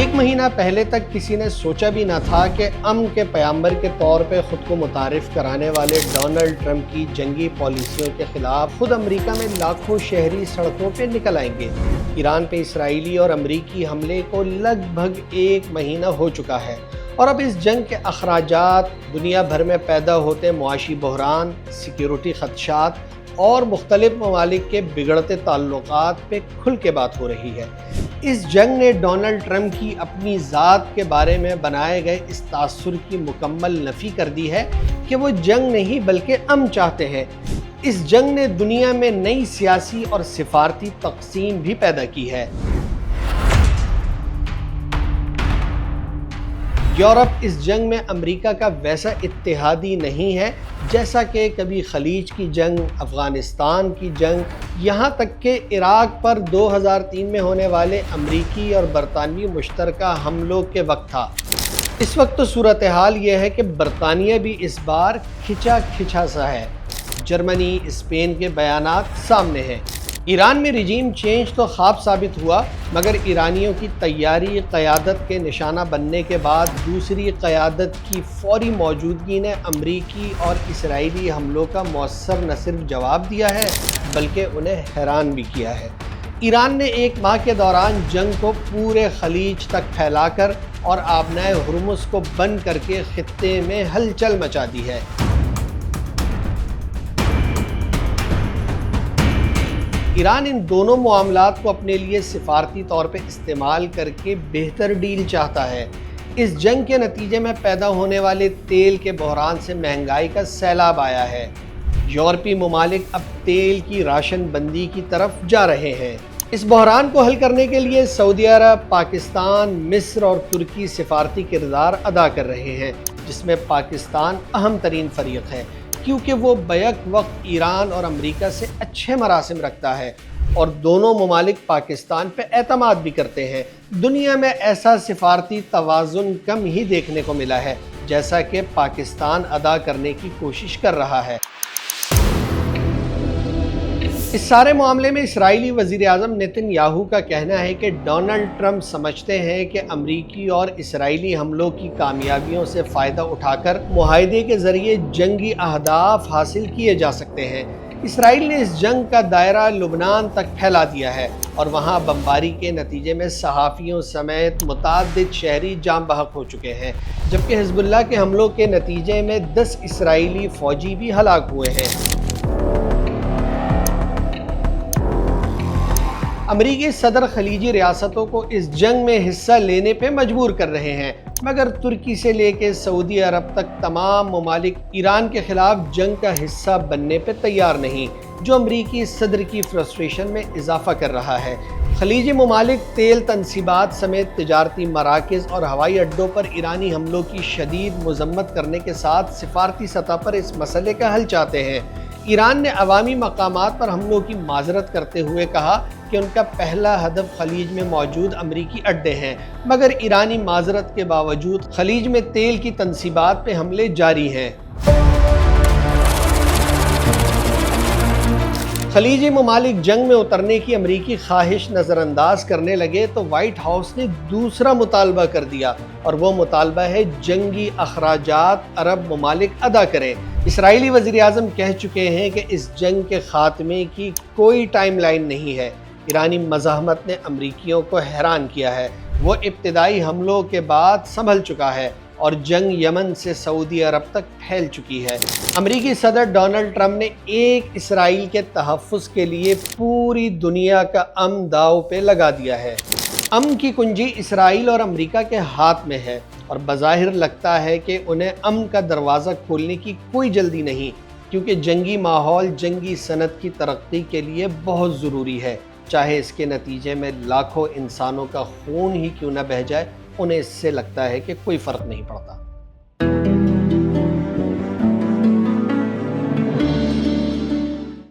एक महीना पहले तक किसी ने सोचा भी ना था कि अमन के पैगंबर के तौर पे खुद को मुतारिफ कराने वाले डोनाल्ड ट्रंप की जंगी पॉलिसियों के खिलाफ खुद अमेरिका में लाखों शहरी सड़कों पे निकल आएंगे। ईरान पे इसराइली और अमेरिकी हमले को लगभग एक महीना हो चुका है और अब इस जंग के अखराजात, दुनिया भर में पैदा होते मुआशी बहरान, सिक्योरिटी खदशात और मुख्तलिफ ममालिक के बिगड़ते ताल्लुकात पे खुल के बात हो रही है। इस जंग ने डोनाल्ड ट्रंप की अपनी ज़ात के बारे में बनाए गए इस तासुर की मुकम्मल नफ़ी कर दी है कि वो जंग नहीं बल्कि अमन चाहते हैं। इस जंग ने दुनिया में नई सियासी और सिफारती तक़सीम भी पैदा की है। यूरोप इस जंग में अमेरिका का वैसा इत्तेहादी नहीं है जैसा कि कभी खलीज की जंग, अफ़गानिस्तान की जंग, यहाँ तक कि इराक़ पर 2003 में होने वाले अमेरिकी और बरतानवी मुश्तरका हमलों के वक्त था। इस वक्त तो सूरत हाल ये है कि बरतानिया भी इस बार खिंचा सा है। जर्मनी, स्पेन के बयानात सामने हैं। ईरान में रिजीम चेंज तो ख्वाब साबित हुआ, मगर ईरानियों की तैयारी क़यादत के निशाना बनने के बाद दूसरी क़यादत की फौरी मौजूदगी ने अमरीकी और इसराइली हमलों का मौसर न सिर्फ जवाब दिया है बल्कि उन्हें हैरान भी किया है। ईरान ने एक माह के दौरान जंग को पूरे खलीज तक फैलाकर और आबनाए हुर्मुज़ को बंद करके खित्ते में हलचल मचा दी है। ईरान इन दोनों मामलात को अपने लिए सिफारती तौर पे इस्तेमाल करके बेहतर डील चाहता है। इस जंग के नतीजे में पैदा होने वाले तेल के बहरान से महंगाई का सैलाब आया है। यूरोपीय ममालिक अब तेल की राशन बंदी की तरफ जा रहे हैं। इस बहरान को हल करने के लिए सऊदी अरब, पाकिस्तान, मिस्र और तुर्की सिफारती किरदार अदा कर रहे हैं, जिसमें पाकिस्तान अहम तरीन फरीक है क्योंकि वो बैक वक्त ईरान और अमेरिका से अच्छे मरासिम रखता है और दोनों ममालिक पाकिस्तान पे एतमाद भी करते हैं। दुनिया में ऐसा सिफारती तवाज़ुन कम ही देखने को मिला है जैसा कि पाकिस्तान अदा करने की कोशिश कर रहा है। इस सारे मामले में इसराइली वज़ीर-ए-आज़म नेतन्याहू का कहना है कि डोनाल्ड ट्रंप समझते हैं कि अमरीकी और इसराइली हमलों की कामयाबियों से फ़ायदा उठाकर मुआहदे के ज़रिए जंगी अहदाफ हासिल किए जा सकते हैं। इसराइल ने इस जंग का दायरा लुबनान तक फैला दिया है और वहाँ बमबारी के नतीजे में सहाफ़ियों समेत मुतअद्दिद शहरी जाम बहक हो चुके हैं, जबकि हिज़्बुल्लाह के हमलों के नतीजे में 10 इसराइली फ़ौजी भी हलाक हुए हैं। अमरीकी सदर खलीजी रियासतों को इस जंग में हिस्सा लेने पे मजबूर कर रहे हैं, मगर तुर्की से लेकर सऊदी अरब तक तमाम ममालिक ईरान के खिलाफ जंग का हिस्सा बनने पे तैयार नहीं, जो अमरीकी सदर की फ्रस्ट्रेशन में इजाफा कर रहा है। खलीजी ममालिक तेल तनसीबात समेत तिजारती मराकज़ और हवाई अड्डों पर ईरानी हमलों की शदीद मज़म्मत करने के साथ सिफारती सतह पर इस मसले का हल चाहते हैं। ईरान ने अवामी मकामात पर हमलों की माजरत करते हुए कहा कि उनका पहला हदफ खलीज में मौजूद अमरीकी अड्डे हैं, मगर ईरानी माजरत के बावजूद खलीज में तेल की तनसीबात पे हमले जारी हैं। खलीजी ममालिक जंग में उतरने की अमरीकी ख्वाहिश नज़रअंदाज करने लगे तो वाइट हाउस ने दूसरा मुतालबा कर दिया और वो मुतालबा है जंगी अखराजात अरब ममालिक अदा करें। इसराइली वज़ीर-ए-आज़म कह चुके हैं कि इस जंग के ख़ात्मे की कोई टाइम लाइन नहीं है। ईरानी मज़ाहमत ने अमरीकियों को हैरान किया है। वो इब्तिदाई हमलों के बाद संभल चुका है और जंग यमन से सऊदी अरब तक फैल चुकी है। अमरीकी सदर डोनाल्ड ट्रंप ने एक इसराइल के तहफ़्फ़ुज़ के लिए पूरी दुनिया का अमन दाव पे लगा दिया है। अमन की कुंजी इसराइल और अमरीका के हाथ में है और बज़ाहिर लगता है कि उन्हें अमन का दरवाज़ा खोलने की कोई जल्दी नहीं, क्योंकि जंगी माहौल जंगी सनत की तरक्की के लिए बहुत ज़रूरी है। चाहे इसके नतीजे में लाखों इंसानों का खून ही क्यों न बह जाए, उन्हें इससे लगता है कि कोई फ़र्क नहीं पड़ता।